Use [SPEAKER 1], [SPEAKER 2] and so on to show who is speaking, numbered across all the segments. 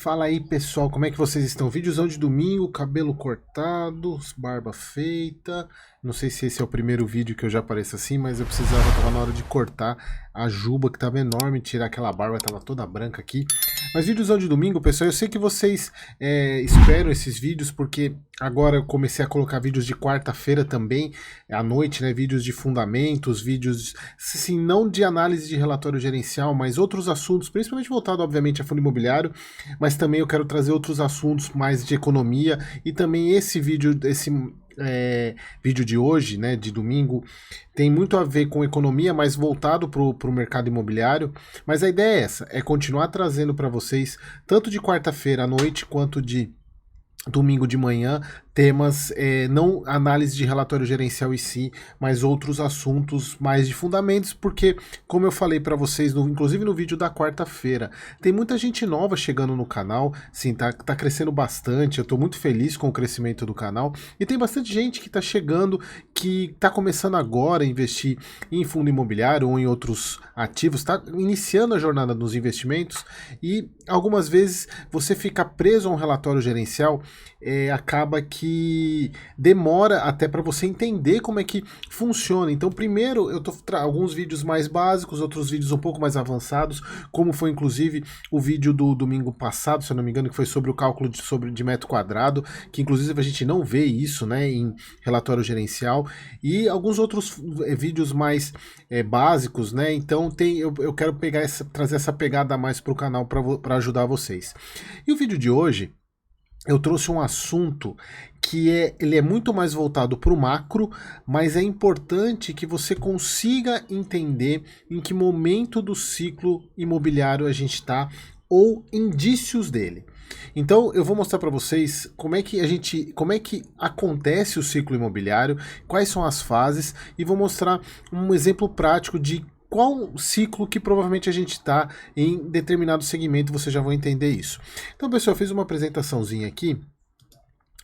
[SPEAKER 1] Fala aí, pessoal, como é que vocês estão? Vídeozão de domingo, cabelo cortado, barba feita. Não sei se esse é o primeiro vídeo que eu já apareço assim, mas eu precisava, tava na hora de cortar a juba que tava enorme, tirar aquela barba, tava toda branca aqui. Mas vídeozão de domingo, pessoal, eu sei que vocês esperam esses vídeos, porque agora eu comecei a colocar vídeos de quarta-feira também, à noite, né? Vídeos de fundamentos, vídeos, assim, não de análise de relatório gerencial, mas outros assuntos, principalmente voltado, obviamente, a fundo imobiliário, mas também eu quero trazer outros assuntos mais de economia, e também esse vídeo, vídeo de hoje, né, de domingo, tem muito a ver com economia, mas voltado para o mercado imobiliário. Mas a ideia é essa, é continuar trazendo para vocês, tanto de quarta-feira à noite, quanto de domingo de manhã, temas, não análise de relatório gerencial em si, mas outros assuntos mais de fundamentos, porque, como eu falei para vocês, inclusive no vídeo da quarta-feira, tem muita gente nova chegando no canal, sim, tá crescendo bastante, eu tô muito feliz com o crescimento do canal, e tem bastante gente que tá chegando, que tá começando agora a investir em fundo imobiliário ou em outros ativos, tá iniciando a jornada dos investimentos, e algumas vezes você fica preso a um relatório gerencial, acaba que demora até para você entender como é que funciona. Então, primeiro eu tô alguns vídeos mais básicos, outros vídeos um pouco mais avançados, como foi inclusive o vídeo do domingo passado, se eu não me engano, que foi sobre o cálculo de metro quadrado, que inclusive a gente não vê isso, né, em relatório gerencial, e alguns outros vídeos mais básicos, né? Então eu quero trazer essa pegada a mais para o canal para ajudar vocês. E o vídeo de hoje eu trouxe um assunto que ele é muito mais voltado para o macro, mas é importante que você consiga entender em que momento do ciclo imobiliário a gente está ou indícios dele. Então eu vou mostrar para vocês como é que acontece o ciclo imobiliário, quais são as fases, e vou mostrar um exemplo prático de qual ciclo que provavelmente a gente está em determinado segmento, você já vai entender isso. Então, pessoal, eu fiz uma apresentaçãozinha aqui,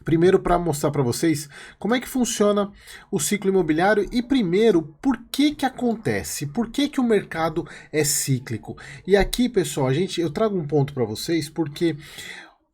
[SPEAKER 1] primeiro para mostrar para vocês como é que funciona o ciclo imobiliário e primeiro, por que que acontece, por que que o mercado é cíclico. E aqui, pessoal, eu trago um ponto para vocês, porque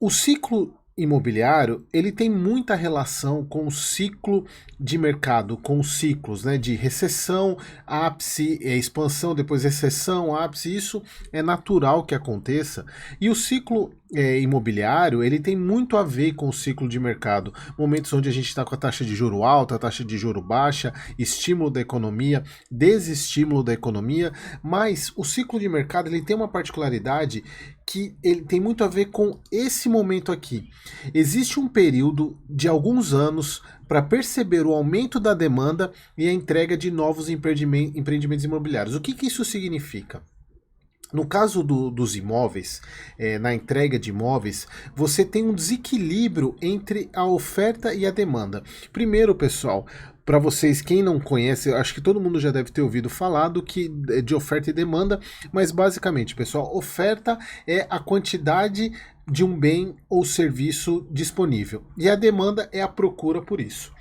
[SPEAKER 1] o ciclo imobiliário, ele tem muita relação com o ciclo de mercado, com os ciclos, né, de recessão, ápice, expansão, depois recessão, ápice. Isso é natural que aconteça, e o ciclo imobiliário, ele tem muito a ver com o ciclo de mercado, momentos onde a gente está com a taxa de juro alta, a taxa de juro baixa, estímulo da economia, desestímulo da economia, mas o ciclo de mercado, ele tem uma particularidade que ele tem muito a ver com esse momento aqui. Existe um período de alguns anos para perceber o aumento da demanda e a entrega de novos empreendimentos imobiliários. O que que isso significa? No caso dos imóveis, na entrega de imóveis, você tem um desequilíbrio entre a oferta e a demanda. Primeiro, pessoal, para vocês, quem não conhece, acho que todo mundo já deve ter ouvido falar de oferta e demanda, mas basicamente, pessoal, oferta é a quantidade de um bem ou serviço disponível, e a demanda é a procura por isso.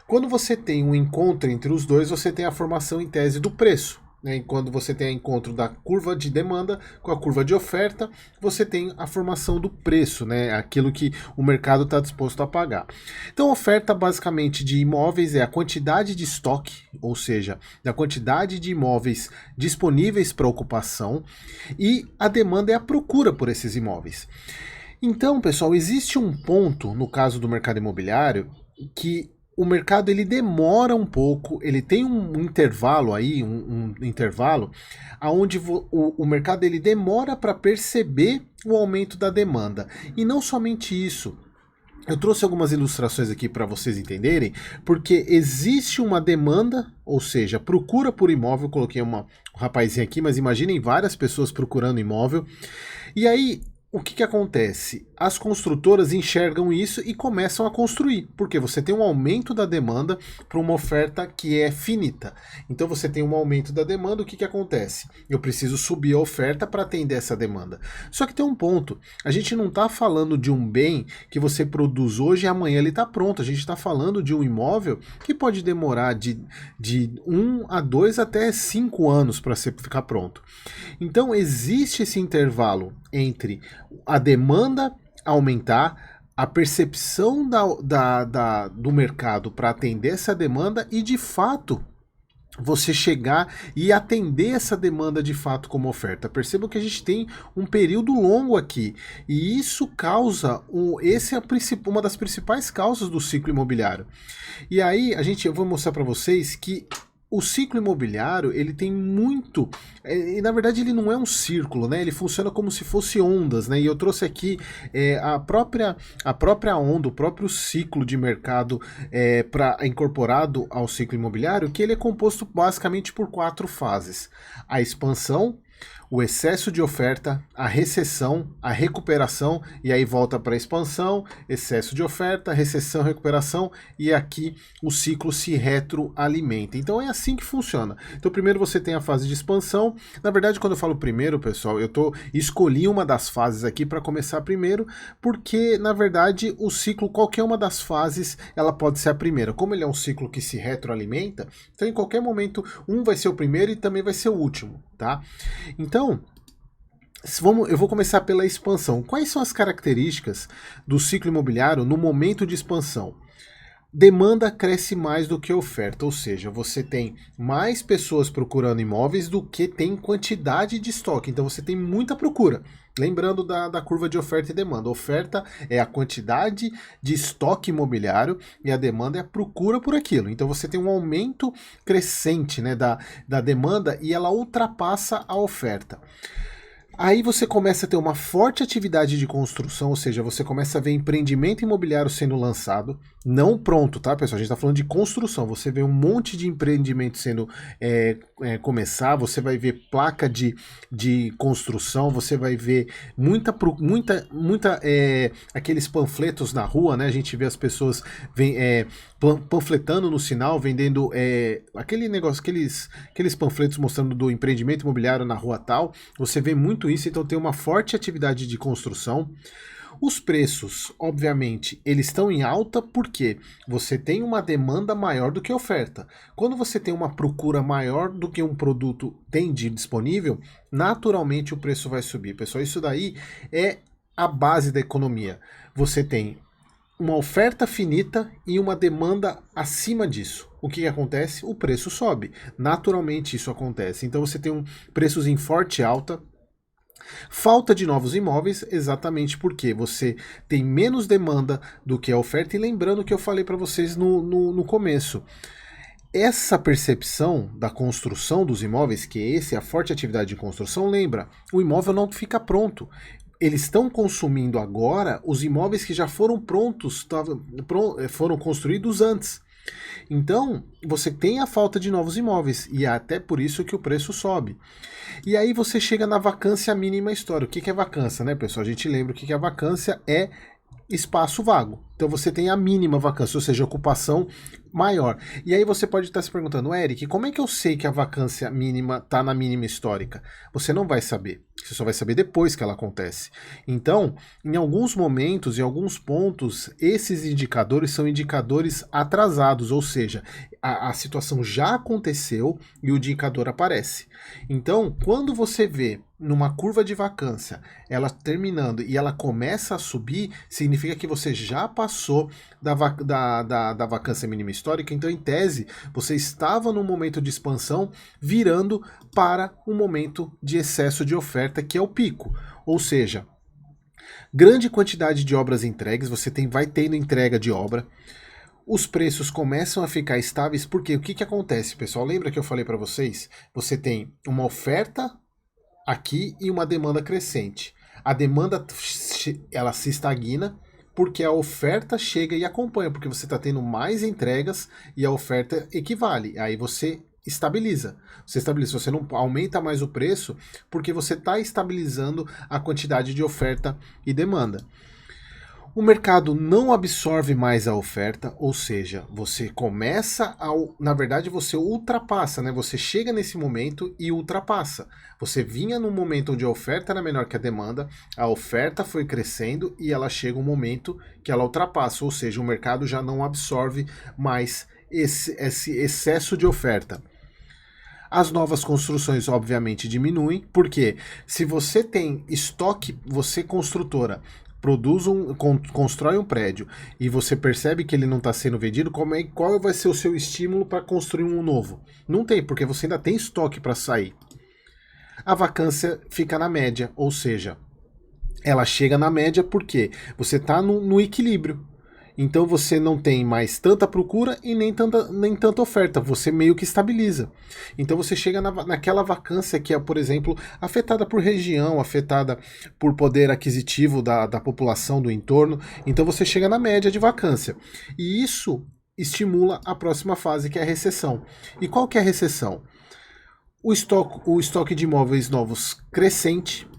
[SPEAKER 1] Quando você tem um encontro entre os dois, você tem a formação em tese do preço. Quando você tem o encontro da curva de demanda com a curva de oferta, você tem a formação do preço, né? Aquilo que o mercado está disposto a pagar. Então, a oferta basicamente de imóveis é a quantidade de estoque, ou seja, a quantidade de imóveis disponíveis para ocupação, e a demanda é a procura por esses imóveis. Então, pessoal, existe um ponto no caso do mercado imobiliário que o mercado ele demora um pouco, ele tem um intervalo aí, um intervalo, onde o mercado ele demora para perceber o aumento da demanda. E não somente isso. Eu trouxe algumas ilustrações aqui para vocês entenderem, porque existe uma demanda, ou seja, procura por imóvel. Eu coloquei um rapazinho aqui, mas imaginem várias pessoas procurando imóvel. E aí, o que que acontece? As construtoras enxergam isso e começam a construir, porque você tem um aumento da demanda para uma oferta que é finita. Então você tem um aumento da demanda, o que que acontece? Eu preciso subir a oferta para atender essa demanda. Só que tem um ponto, a gente não está falando de um bem que você produz hoje e amanhã ele está pronto, a gente está falando de um imóvel que pode demorar de 1 a 2 até 5 anos para ficar pronto. Então existe esse intervalo entre a demanda aumentar, a percepção do mercado para atender essa demanda e, de fato, você chegar e atender essa demanda de fato como oferta. Percebam que a gente tem um período longo aqui e isso causa, esse é uma das principais causas do ciclo imobiliário. E aí eu vou mostrar para vocês que o ciclo imobiliário, ele tem muito, e na verdade ele não é um círculo, né? Ele funciona como se fosse ondas, né? E eu trouxe aqui a própria onda, o próprio ciclo de mercado incorporado ao ciclo imobiliário, que ele é composto basicamente por 4 fases: a expansão, o excesso de oferta, a recessão, a recuperação, e aí volta para a expansão, excesso de oferta, recessão, recuperação, e aqui o ciclo se retroalimenta. Então é assim que funciona. Então primeiro você tem a fase de expansão. Na verdade, quando eu falo primeiro, pessoal, escolhi uma das fases aqui para começar primeiro, porque na verdade o ciclo, qualquer uma das fases, ela pode ser a primeira. Como ele é um ciclo que se retroalimenta, então em qualquer momento um vai ser o primeiro e também vai ser o último, tá? Então, eu vou começar pela expansão. Quais são as características do ciclo imobiliário no momento de expansão? Demanda cresce mais do que oferta, ou seja, você tem mais pessoas procurando imóveis do que tem quantidade de estoque, então você tem muita procura. Lembrando da curva de oferta e demanda. A oferta é a quantidade de estoque imobiliário e a demanda é a procura por aquilo. Então você tem um aumento crescente, né, da demanda e ela ultrapassa a oferta. Aí você começa a ter uma forte atividade de construção, ou seja, você começa a ver empreendimento imobiliário sendo lançado, não pronto, tá, pessoal? A gente está falando de construção. Você vê um monte de empreendimento sendo começar, você vai ver placa de construção, você vai ver muita aqueles panfletos na rua, né? A gente vê as pessoas panfletando no sinal, vendendo aquele negócio, aqueles panfletos mostrando do empreendimento imobiliário na rua tal. Você vê muito isso, então tem uma forte atividade de construção. Os preços, obviamente, eles estão em alta porque você tem uma demanda maior do que oferta. Quando você tem uma procura maior do que um produto tem de disponível, naturalmente o preço vai subir. Pessoal, isso daí é a base da economia. Você tem uma oferta finita e uma demanda acima disso. O que acontece? O preço sobe. Naturalmente isso acontece. Então você tem preços em forte alta. Falta de novos imóveis, exatamente porque você tem menos demanda do que a oferta. E lembrando que eu falei para vocês no começo, essa percepção da construção dos imóveis, que é a forte atividade de construção, lembra, o imóvel não fica pronto. Eles estão consumindo agora os imóveis que já foram prontos, foram construídos antes. Então, você tem a falta de novos imóveis, e é até por isso que o preço sobe. E aí você chega na vacância mínima histórica. O que é vacância, né, pessoal? A gente lembra o que é vacância, é espaço vago. Então você tem a mínima vacância, ou seja, ocupação maior. E aí você pode estar se perguntando, Eric, como é que eu sei que a vacância mínima está na mínima histórica? Você não vai saber. Você só vai saber depois que ela acontece. Então, em alguns momentos, em alguns pontos, esses indicadores são indicadores atrasados, ou seja, a situação já aconteceu e o indicador aparece. Então, quando você vê numa curva de vacância, ela terminando e ela começa a subir, significa que você já passou da vacância mínima histórica. Então, em tese, você estava num momento de expansão virando para um momento de excesso de oferta, que é o pico. Ou seja, grande quantidade de obras entregues, você vai tendo entrega de obra, os preços começam a ficar estáveis, porque o que acontece, pessoal? Lembra que eu falei para vocês? Você tem uma oferta aqui e uma demanda crescente. A demanda ela se estagna porque a oferta chega e acompanha, porque você está tendo mais entregas e a oferta equivale. Aí você estabiliza. Você não aumenta mais o preço porque você está estabilizando a quantidade de oferta e demanda. O mercado não absorve mais a oferta, ou seja, você começa na verdade você ultrapassa, né? Você chega nesse momento e ultrapassa. Você vinha num momento onde a oferta era menor que a demanda, a oferta foi crescendo e ela chega um momento que ela ultrapassa, ou seja, o mercado já não absorve mais esse excesso de oferta. As novas construções, obviamente, diminuem, porque se você tem estoque, você construtora, constrói um prédio e você percebe que ele não está sendo vendido, qual vai ser o seu estímulo para construir um novo? Não tem, porque você ainda tem estoque para sair. A vacância fica na média, ou seja, ela chega na média porque você está no equilíbrio. Então você não tem mais tanta procura e nem tanta oferta, você meio que estabiliza. Então você chega naquela vacância que é, por exemplo, afetada por região, afetada por poder aquisitivo da população do entorno. Então você chega na média de vacância. E isso estimula a próxima fase, que é a recessão. E qual que é a recessão? O estoque de imóveis novos crescente,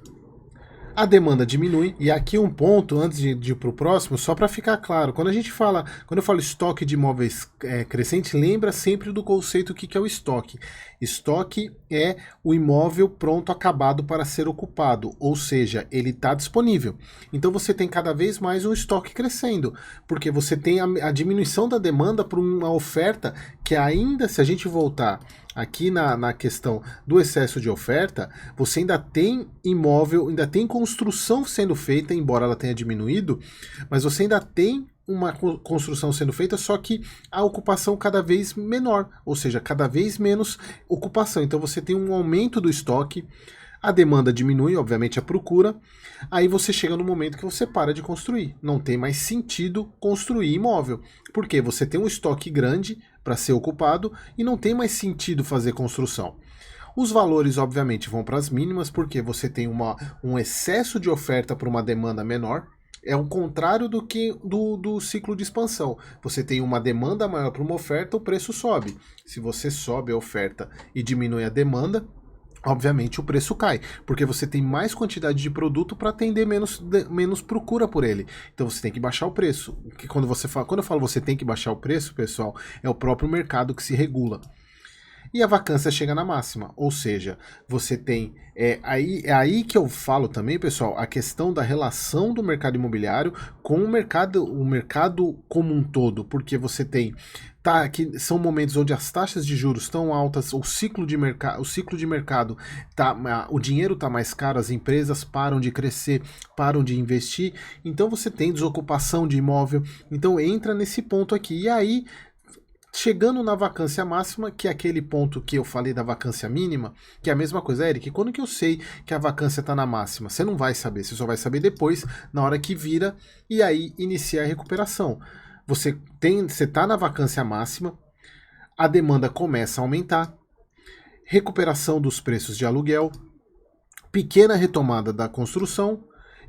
[SPEAKER 1] a demanda diminui, e aqui um ponto, antes de ir para o próximo, só para ficar claro, quando eu falo estoque de imóveis crescente, lembra sempre do conceito que é o estoque. Estoque é o imóvel pronto, acabado para ser ocupado, ou seja, ele está disponível. Então você tem cada vez mais um estoque crescendo, porque você tem a diminuição da demanda por uma oferta que ainda, se a gente voltar aqui na questão do excesso de oferta, você ainda tem imóvel, ainda tem construção sendo feita, embora ela tenha diminuído, mas você ainda tem uma construção sendo feita, só que a ocupação cada vez menor, ou seja, cada vez menos ocupação. Então você tem um aumento do estoque, a demanda diminui, obviamente a procura, aí você chega no momento que você para de construir. Não tem mais sentido construir imóvel, porque você tem um estoque grande para ser ocupado e não tem mais sentido fazer construção. Os valores, obviamente, vão para as mínimas, porque você tem um excesso de oferta para uma demanda menor. É o contrário do ciclo de expansão. Você tem uma demanda maior para uma oferta, o preço sobe. Se você sobe a oferta e diminui a demanda, obviamente o preço cai, porque você tem mais quantidade de produto para atender menos procura por ele. Então você tem que baixar o preço. Quando eu falo você tem que baixar o preço, pessoal, é o próprio mercado que se regula. E a vacância chega na máxima, ou seja, você tem. É aí que eu falo também, pessoal, a questão da relação do mercado imobiliário com o mercado como um todo, porque você tem. Que são momentos onde as taxas de juros estão altas, o ciclo de mercado o dinheiro está mais caro, as empresas param de crescer, param de investir, então você tem desocupação de imóvel, então entra nesse ponto aqui. E aí, chegando na vacância máxima, que é aquele ponto que eu falei da vacância mínima, que é a mesma coisa, Eric, quando que eu sei que a vacância está na máxima? Você não vai saber, você só vai saber depois, na hora que vira, e aí inicia a recuperação. Você está na vacância máxima, a demanda começa a aumentar, recuperação dos preços de aluguel, pequena retomada da construção,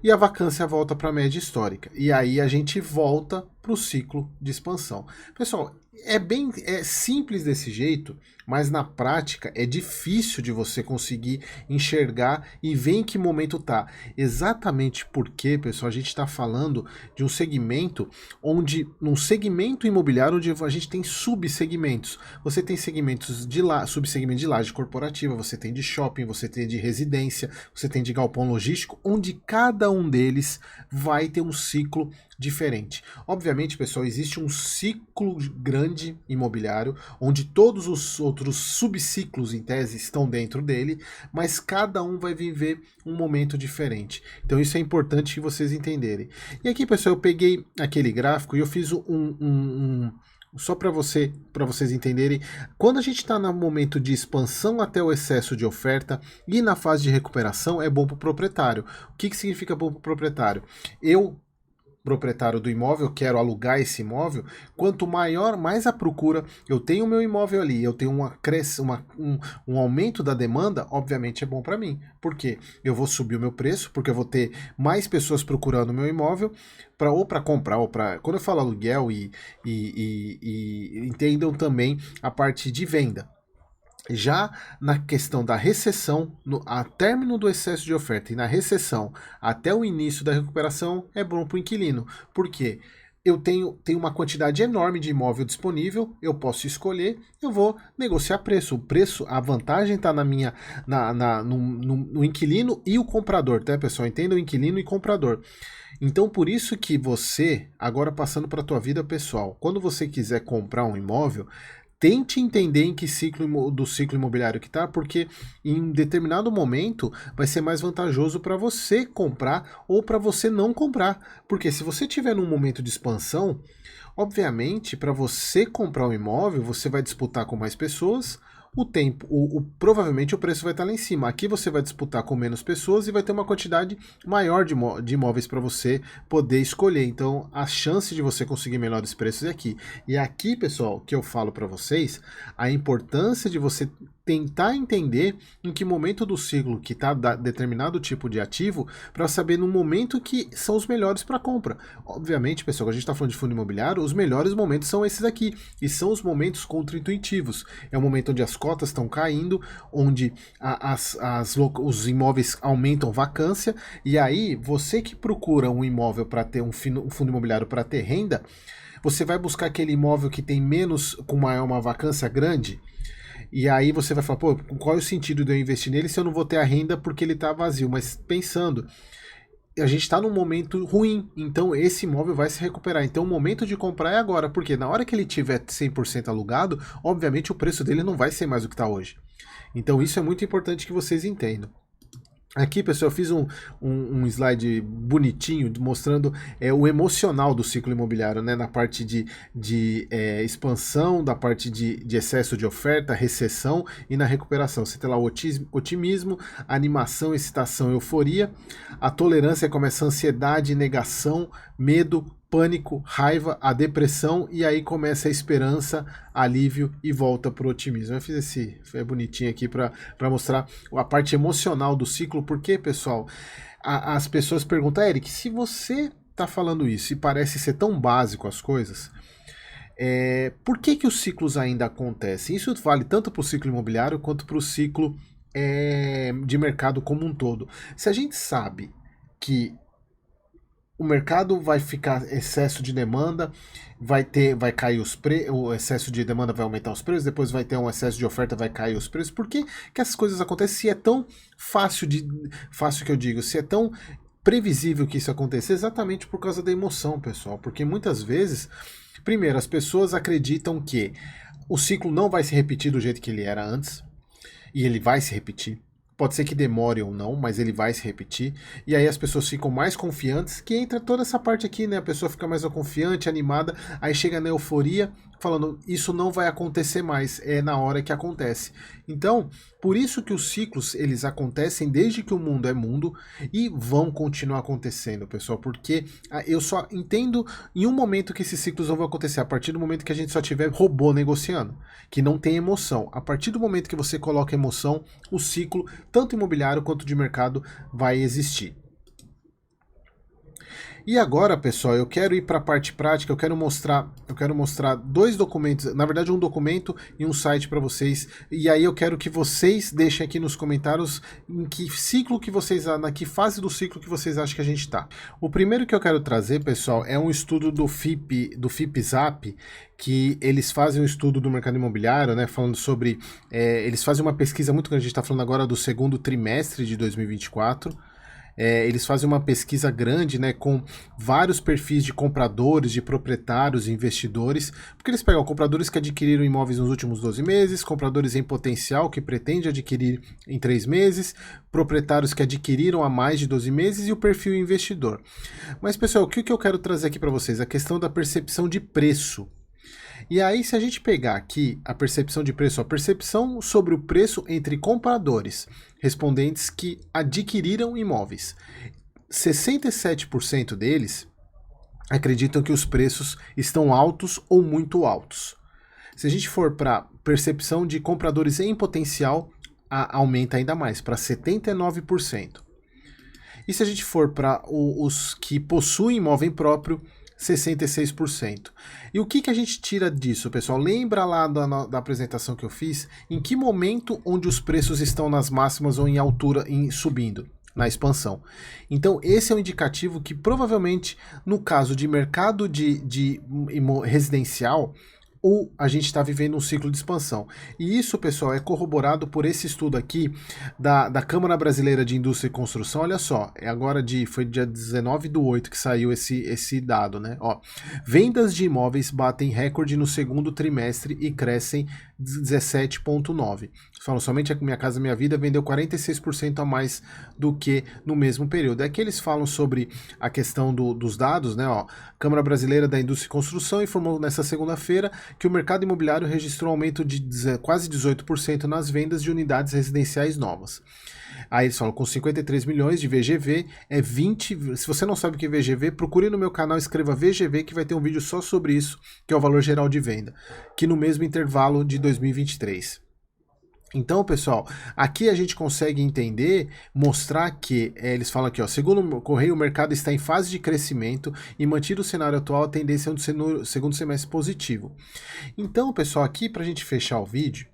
[SPEAKER 1] e a vacância volta para a média histórica. E aí a gente volta para o ciclo de expansão. Pessoal, é simples desse jeito, mas na prática é difícil de você conseguir enxergar e ver em que momento tá. Exatamente porque, pessoal, a gente está falando de um segmento num segmento imobiliário onde a gente tem subsegmentos. Você tem segmentos subsegmento de laje corporativa, você tem de shopping, você tem de residência, você tem de galpão logístico, onde cada um deles vai ter um ciclo diferente. Obviamente, pessoal, existe um ciclo grande imobiliário, onde todos os outros subciclos, em tese, estão dentro dele, mas cada um vai viver um momento diferente. Então isso é importante que vocês entenderem. E aqui, pessoal, eu peguei aquele gráfico e eu fiz só para vocês entenderem, quando a gente está no momento de expansão até o excesso de oferta e na fase de recuperação, é bom para o proprietário. O que significa bom para o proprietário? Proprietário do imóvel, quero alugar esse imóvel, quanto mais a procura, eu tenho o meu imóvel ali, eu tenho um aumento da demanda, obviamente é bom para mim. Por quê? Eu vou subir o meu preço, porque eu vou ter mais pessoas procurando o meu imóvel, para comprar, ou para. Quando eu falo aluguel, e entendam também a parte de venda. Já na questão da recessão, a término do excesso de oferta e na recessão até o início da recuperação, é bom para o inquilino. Por quê? Eu tenho uma quantidade enorme de imóvel disponível, eu posso escolher, eu vou negociar preço. O preço, a vantagem está no inquilino e o comprador, tá, pessoal? Entenda o inquilino e comprador. Então, por isso que você, agora passando para a tua vida pessoal, quando você quiser comprar um imóvel, tente entender em que ciclo do ciclo imobiliário que está, porque em determinado momento vai ser mais vantajoso para você comprar ou para você não comprar. Porque se você tiver num momento de expansão, obviamente, para você comprar um imóvel, você vai disputar com mais pessoas, o tempo, provavelmente o preço vai estar lá em cima. Aqui você vai disputar com menos pessoas e vai ter uma quantidade maior de imóveis para você poder escolher. Então, a chance de você conseguir melhores preços é aqui. E aqui, pessoal, que eu falo para vocês, a importância de você tentar entender em que momento do ciclo que está determinado tipo de ativo, para saber no momento que são os melhores para compra. Obviamente, pessoal, a gente está falando de fundo imobiliário, os melhores momentos são esses aqui, e são os momentos contra-intuitivos. É o momento onde as cotas estão caindo, onde os imóveis aumentam vacância, e aí você que procura um imóvel para ter um fundo imobiliário para ter renda, você vai buscar aquele imóvel que tem menos, com uma vacância grande. E aí você vai falar, pô, qual é o sentido de eu investir nele se eu não vou ter a renda porque ele está vazio? Mas pensando, a gente está num momento ruim, então esse imóvel vai se recuperar. Então o momento de comprar é agora, porque na hora que ele tiver 100% alugado, obviamente o preço dele não vai ser mais o que está hoje. Então isso é muito importante que vocês entendam. Aqui, pessoal, eu fiz um slide bonitinho mostrando o emocional do ciclo imobiliário, né? Na parte de expansão, da parte de excesso de oferta, recessão e na recuperação. Você tem lá o otimismo, animação, excitação, euforia. A tolerância começa a ansiedade, negação, medo, pânico, raiva, a depressão, e aí começa a esperança, alívio e volta para o otimismo. Eu fiz foi bonitinho aqui para mostrar a parte emocional do ciclo, porque, pessoal, as pessoas perguntam, Eric, se você está falando isso e parece ser tão básico as coisas, por que os ciclos ainda acontecem? Isso vale tanto para o ciclo imobiliário quanto para o ciclo de mercado como um todo. Se a gente sabe que o mercado vai ficar excesso de demanda, vai cair o excesso de demanda vai aumentar os preços, depois vai ter um excesso de oferta, vai cair os preços. Por que essas coisas acontecem se é tão fácil que eu digo, se é tão previsível que isso aconteça? Exatamente por causa da emoção, pessoal. Porque muitas vezes, primeiro, as pessoas acreditam que o ciclo não vai se repetir do jeito que ele era antes, e ele vai se repetir. Pode ser que demore ou não, mas ele vai se repetir. E aí as pessoas ficam mais confiantes, que entra toda essa parte aqui, né? A pessoa fica mais confiante, animada, aí chega na euforia, falando, isso não vai acontecer mais, é na hora que acontece. Então, por isso que os ciclos, eles acontecem desde que o mundo é mundo e vão continuar acontecendo, pessoal, porque eu só entendo em um momento que esses ciclos não vão acontecer, a partir do momento que a gente só tiver robô negociando, que não tem emoção. A partir do momento que você coloca emoção, o ciclo, tanto imobiliário quanto de mercado, vai existir. E agora, pessoal, eu quero ir para a parte prática, eu quero mostrar dois documentos, na verdade um documento e um site para vocês, e aí eu quero que vocês deixem aqui nos comentários em que ciclo que vocês, na que fase do ciclo que vocês acham que a gente está. O primeiro que eu quero trazer, pessoal, é um estudo do FIPZAP, que eles fazem um estudo do mercado imobiliário, né, falando sobre, eles fazem uma pesquisa muito grande, a gente está falando agora do segundo trimestre de 2024, eles fazem uma pesquisa grande, né, com vários perfis de compradores, de proprietários, investidores, porque eles pegam compradores que adquiriram imóveis nos últimos 12 meses, compradores em potencial que pretende adquirir em 3 meses, proprietários que adquiriram há mais de 12 meses e o perfil investidor. Mas, pessoal, o que eu quero trazer aqui para vocês? A questão da percepção de preço. E aí, se a gente pegar aqui a percepção de preço, a percepção sobre o preço entre compradores, respondentes que adquiriram imóveis, 67% deles acreditam que os preços estão altos ou muito altos. Se a gente for para percepção de compradores em potencial, aumenta ainda mais, para 79%. E se a gente for para os que possuem imóvel próprio, 66%. E o que a gente tira disso, pessoal? Lembra lá da apresentação que eu fiz? Em que momento onde os preços estão nas máximas ou em altura, subindo? Na expansão. Então, esse é um indicativo que provavelmente, no caso de mercado de residencial, ou a gente está vivendo um ciclo de expansão. E isso, pessoal, é corroborado por esse estudo aqui da Câmara Brasileira de Indústria e Construção. Olha só, foi dia 19/8 que saiu esse dado, né? Ó, vendas de imóveis batem recorde no segundo trimestre e crescem 17,9%. Falam, somente a Minha Casa Minha Vida vendeu 46% a mais do que no mesmo período. É que eles falam sobre a questão dos dados, né? Ó, Câmara Brasileira da Indústria e Construção informou nessa segunda-feira que o mercado imobiliário registrou um aumento de quase 18% nas vendas de unidades residenciais novas. Aí eles falam, com 53 milhões de VGV, é 20... Se você não sabe o que é VGV, procure no meu canal, escreva VGV, que vai ter um vídeo só sobre isso, que é o valor geral de venda, que no mesmo intervalo de 2023. Então, pessoal, aqui a gente consegue entender, mostrar que, eles falam aqui, ó, segundo o Correio, o mercado está em fase de crescimento e mantido o cenário atual, a tendência é um segundo semestre positivo. Então, pessoal, aqui para a gente fechar o vídeo,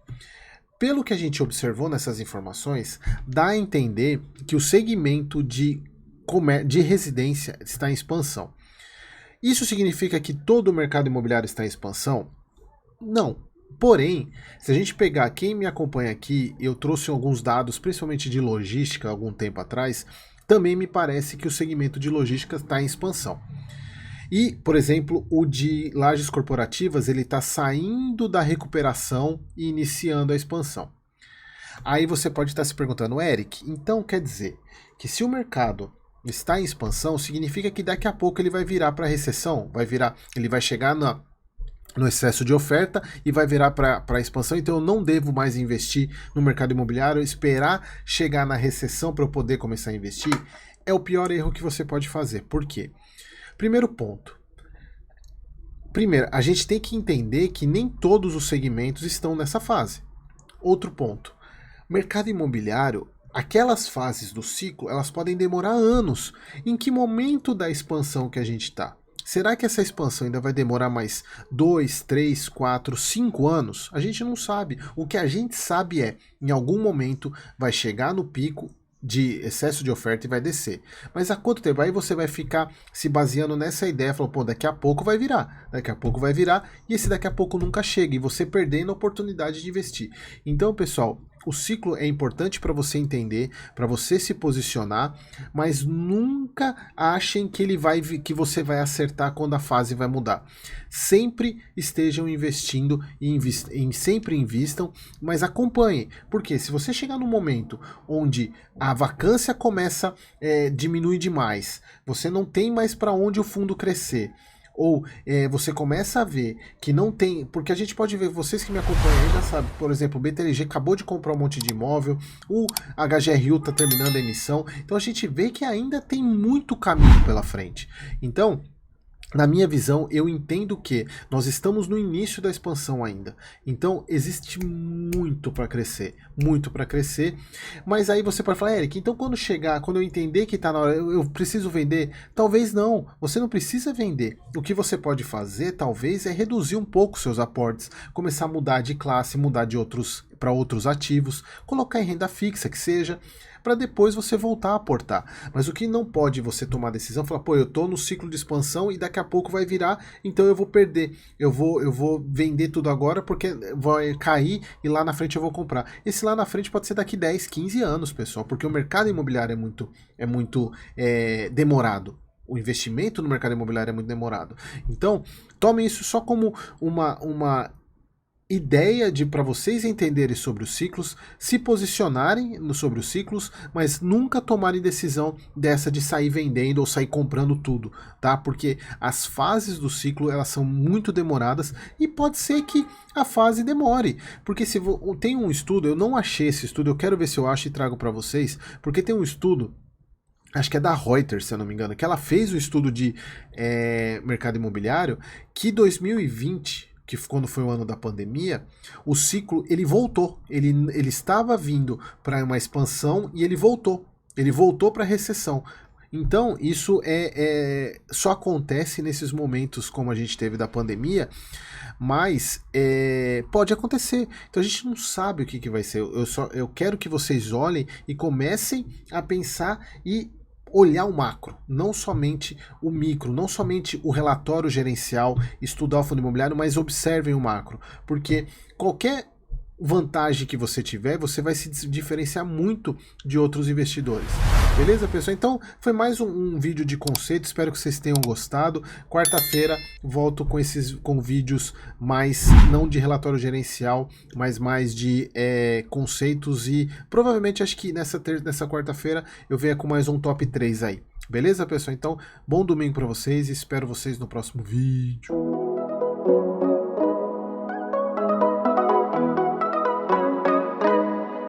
[SPEAKER 1] pelo que a gente observou nessas informações, dá a entender que o segmento de residência está em expansão. Isso significa que todo o mercado imobiliário está em expansão? Não. Porém, se a gente pegar quem me acompanha aqui, eu trouxe alguns dados, principalmente de logística, algum tempo atrás, também me parece que o segmento de logística está em expansão. E, por exemplo, o de lajes corporativas, ele está saindo da recuperação e iniciando a expansão. Aí você pode estar se perguntando, Eric, então quer dizer que se o mercado está em expansão, significa que daqui a pouco ele vai virar para recessão? Ele vai chegar no excesso de oferta e vai virar para a expansão, então eu não devo mais investir no mercado imobiliário, esperar chegar na recessão para eu poder começar a investir? É o pior erro que você pode fazer. Por quê? Primeiro ponto. Primeiro, a gente tem que entender que nem todos os segmentos estão nessa fase. Outro ponto. Mercado imobiliário, aquelas fases do ciclo, elas podem demorar anos. Em que momento da expansão que a gente está? Será que essa expansão ainda vai demorar mais 2, 3, 4, 5 anos? A gente não sabe. O que a gente sabe é, em algum momento vai chegar no pico de excesso de oferta e vai descer. Mas há quanto tempo? Aí você vai ficar se baseando nessa ideia, falando, pô, daqui a pouco vai virar, e esse daqui a pouco nunca chega, e você perdendo a oportunidade de investir. Então, pessoal, o ciclo é importante para você entender, para você se posicionar, mas nunca achem que você vai acertar quando a fase vai mudar. Sempre estejam investindo e sempre invistam, mas acompanhem. Porque se você chegar num momento onde a vacância começa a diminuir demais, você não tem mais para onde o fundo crescer, ou você começa a ver que não tem, porque a gente pode ver, vocês que me acompanham aí já sabem, por exemplo, o BTG acabou de comprar um monte de imóvel, o HGRU está terminando a emissão, então a gente vê que ainda tem muito caminho pela frente. Então, na minha visão, eu entendo que nós estamos no início da expansão ainda. Então, existe muito para crescer, mas aí você pode falar, Eric, então quando eu entender que está na hora, eu preciso vender? Talvez não, você não precisa vender. O que você pode fazer, talvez, é reduzir um pouco seus aportes, começar a mudar de classe, mudar para outros ativos, colocar em renda fixa, que seja, para depois você voltar a aportar. Mas o que não pode você tomar decisão, falar, pô, eu tô no ciclo de expansão e daqui a pouco vai virar, então eu vou perder, eu vou vender tudo agora porque vai cair e lá na frente eu vou comprar. Esse lá na frente pode ser daqui 10, 15 anos, pessoal, porque o mercado imobiliário é muito demorado. O investimento no mercado imobiliário é muito demorado. Então, tomem isso só como uma ideia para vocês entenderem sobre os ciclos, se posicionarem sobre os ciclos, mas nunca tomarem decisão dessa de sair vendendo ou sair comprando tudo, tá? Porque as fases do ciclo, elas são muito demoradas e pode ser que a fase demore, porque tem um estudo, eu não achei esse estudo, eu quero ver se eu acho e trago para vocês, porque tem um estudo, acho que é da Reuters, se eu não me engano, que ela fez um estudo de mercado imobiliário, que 2020, que quando foi o ano da pandemia, o ciclo ele voltou, ele estava vindo para uma expansão e ele voltou para a recessão. Então isso só acontece nesses momentos como a gente teve da pandemia, mas pode acontecer. Então a gente não sabe o que vai ser. Eu quero que vocês olhem e comecem a pensar e olhar o macro, não somente o micro, não somente o relatório gerencial, estudar o fundo imobiliário, mas observem o macro, porque qualquer vantagem que você tiver, você vai se diferenciar muito de outros investidores. Beleza, pessoal? Então, foi mais um vídeo de conceito, espero que vocês tenham gostado. Quarta-feira volto com vídeos mais, não de relatório gerencial, mas mais de conceitos e provavelmente acho que nessa quarta-feira eu venho com mais um top 3 aí. Beleza, pessoal? Então, bom domingo para vocês e espero vocês no próximo vídeo.